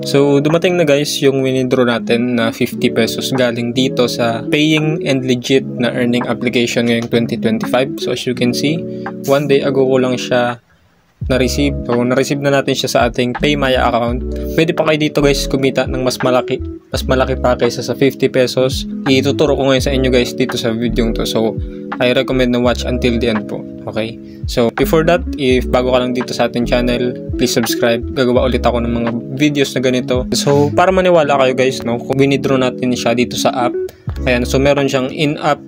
So dumating na guys yung winidraw natin na 50 pesos galing dito sa paying and legit na earning application ngayong 2025. So as you can see, 1 day ago ko lang siya na-receive. So na-receive na natin siya sa ating PayMaya account. Pwede pa kayo dito guys kumita ng mas malaki pa kaysa sa 50 pesos. Ituturo ko ngayon sa inyo guys dito sa video to. So I recommend na watch until the end po. Okay? So before that, if bago ka lang dito sa ating channel, please subscribe. Gagawa ulit ako ng mga videos na ganito. So para maniwala kayo guys, no, kung winidraw natin siya dito sa app, ayan, so meron siyang in-app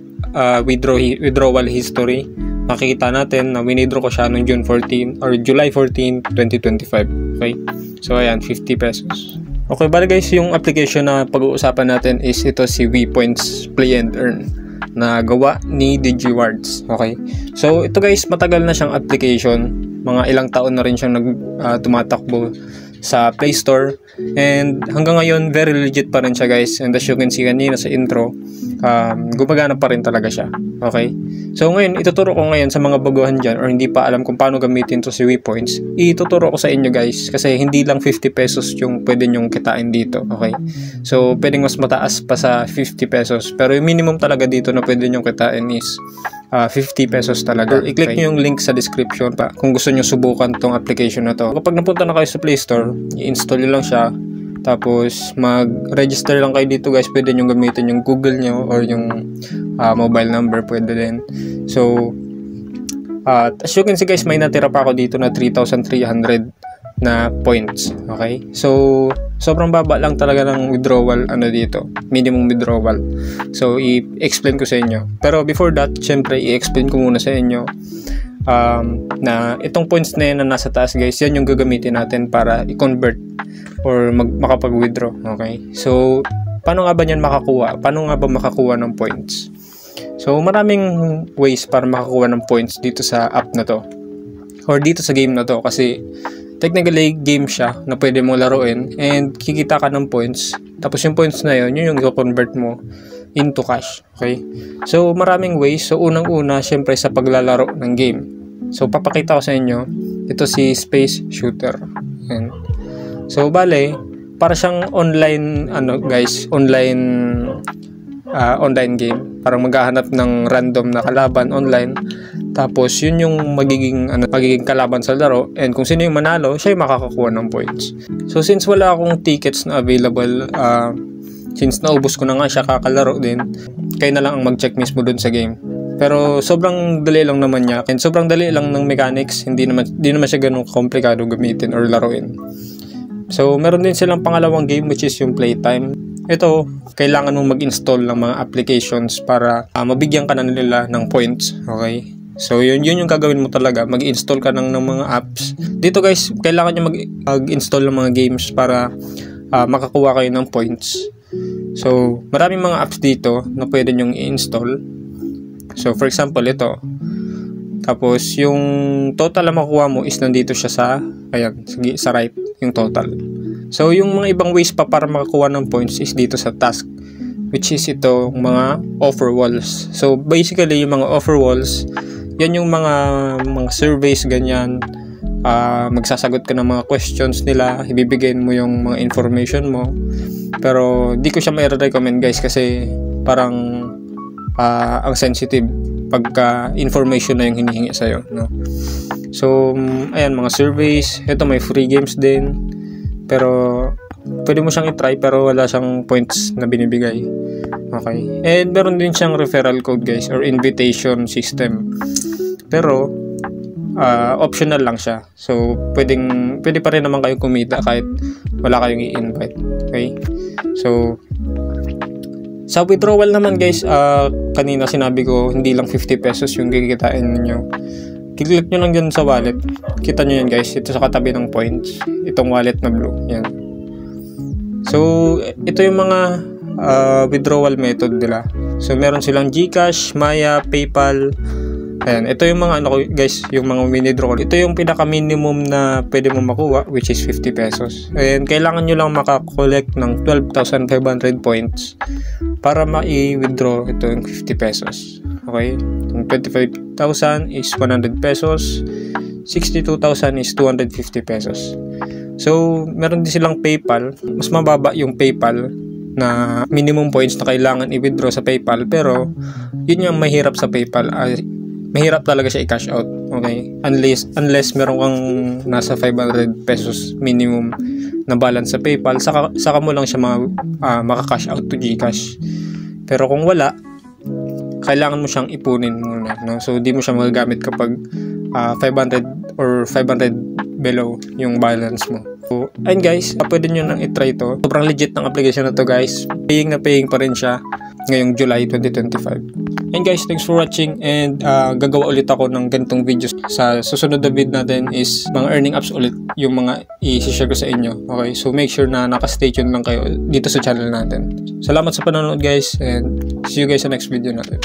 withdrawal history. Makikita natin na winidraw ko siya noong June 14 or July 14, 2025. Okay? So ayan, 50 pesos. Okay, bali guys, yung application na pag-uusapan natin is ito si WePoints Play and Earn na gawa ni DigiWards. Okay? So ito guys, matagal na siyang application. Mga ilang taon na rin siyang tumatakbo sa Play Store, and hanggang ngayon very legit pa rin siya guys. And as you can see kanina sa intro, gumagana pa rin talaga siya. Okay, so ngayon ituturo ko ngayon sa mga baguhan dyan or hindi pa alam kung paano gamitin to si WePoints. Ituturo ko sa inyo guys, kasi hindi lang 50 pesos yung pwede nyong kitain dito. Okay, so pwedeng mas mataas pa sa 50 pesos, pero yung minimum talaga dito na pwede nyong kitain is 50 pesos talaga. I-click nyo yung link sa description pa kung gusto nyo subukan tong application na to. Kapag napunta na kayo sa Play Store, i-install nyo lang siya, tapos mag-register lang kayo dito guys. Pwede nyo gamitin yung Google nyo or yung mobile number, pwede din. So as you can see guys, may natira pa ako dito na 3,300 na points. Okay, so sobrang baba lang talaga ng withdrawal dito, minimum withdrawal. So i-explain ko sa inyo, pero before that, syempre i-explain ko muna sa inyo na itong points na yan na nasa taas guys, yan yung gagamitin natin para i-convert or makapag-withdraw. Okay, so paano nga ba yan makakuha? Paano nga ba makakuha ng points? So maraming ways para makakuha ng points dito sa app na to or dito sa game na to, kasi technically game siya na pwede mong laruin and kikita ka ng points, tapos yung points na yun yung i-convert mo into cash. Okay, so maraming ways. So unang-una, syempre sa paglalaro ng game. So papakita ko sa inyo, ito si Space Shooter. And so bale, para siyang online guys, online game. Parang maghahanap ng random na kalaban online, tapos yun yung magiging kalaban sa laro, and kung sino yung manalo, siya yung makakakuha ng points. So since wala akong tickets na available, since naubos ko na nga siya kakalaro din, kayo na lang ang mag-check mismo dun sa game. Pero sobrang dali lang naman niya, and sobrang dali lang ng mechanics. Hindi naman siya ganun komplikado gamitin or laruin. So meron din silang pangalawang game, which is yung Playtime. Ito, kailangan mong mag-install ng mga applications para mabigyan ka na nila ng points. Okay, so yun yung gagawin mo talaga, mag-install ka ng mga apps. Dito guys, kailangan nyo mag-install ng mga games para makakuha kayo ng points. So maraming mga apps dito na pwede nyong i-install. So for example, ito. Tapos yung total na makuha mo is nandito siya sa, ayan, sa right, yung total. So yung mga ibang ways pa para makakuha ng points is dito sa task, which is ito, mga offer walls. So basically yung mga offer walls, yan yung mga surveys ganyan. Magsasagot ka ng mga questions nila, ibibigay mo yung mga information mo. Pero di ko siya mai-recommend guys, kasi parang ang sensitive pagka information na yung hinihingi sa'yo, no? So ayan, mga surveys. Ito may free games din, pero pwede mo siyang i-try, pero wala siyang points na binibigay. Okay, and meron din siyang referral code guys or invitation system, pero optional lang siya. So pwede pa rin naman kayo kumita kahit wala kayong i-invite. Okay, so sa withdrawal naman guys, kanina sinabi ko hindi lang 50 pesos yung kikitain niyo. Kiklik nyo lang dyan sa wallet. Kita nyo yan guys, ito sa katabi ng points, itong wallet na blue, yan. So ito yung mga withdrawal method nila. So meron silang GCash, Maya, PayPal. Ayan, ito yung mga guys, yung mga withdraw. Ito yung pinaka minimum na pwede mo makuha, which is 50 pesos. And kailangan nyo lang makakollect ng 12,500 points para ma-withdraw ito yung 50 pesos. Okay, yung 25,000 is 100 pesos, 62,000 is 250 pesos. So, meron din silang PayPal. Mas mababa yung PayPal na minimum points na kailangan i-withdraw sa PayPal, pero yun yung mahirap sa PayPal. Mahirap talaga siya i-cash out. Okay? Unless meron kang nasa 500 pesos minimum na balance sa PayPal, saka mo lang siya maka-cash out to GCash. Pero kung wala, kailangan mo siyang ipunin muna, no? So, di mo siya magagamit kapag 500 or 500 below yung balance mo. So, ayun guys, pwede nyo nang itry to. Sobrang legit ng application na to guys. Paying na paying pa rin siya ngayong July 2025. And guys, thanks for watching, and gagawa ulit ako ng ganitong videos. Sa susunod na video natin is mga earning apps ulit yung mga i-share ko sa inyo. Okay, so make sure na naka-stay tuned lang kayo dito sa channel natin. Salamat sa panonood guys, and see you guys sa next video natin.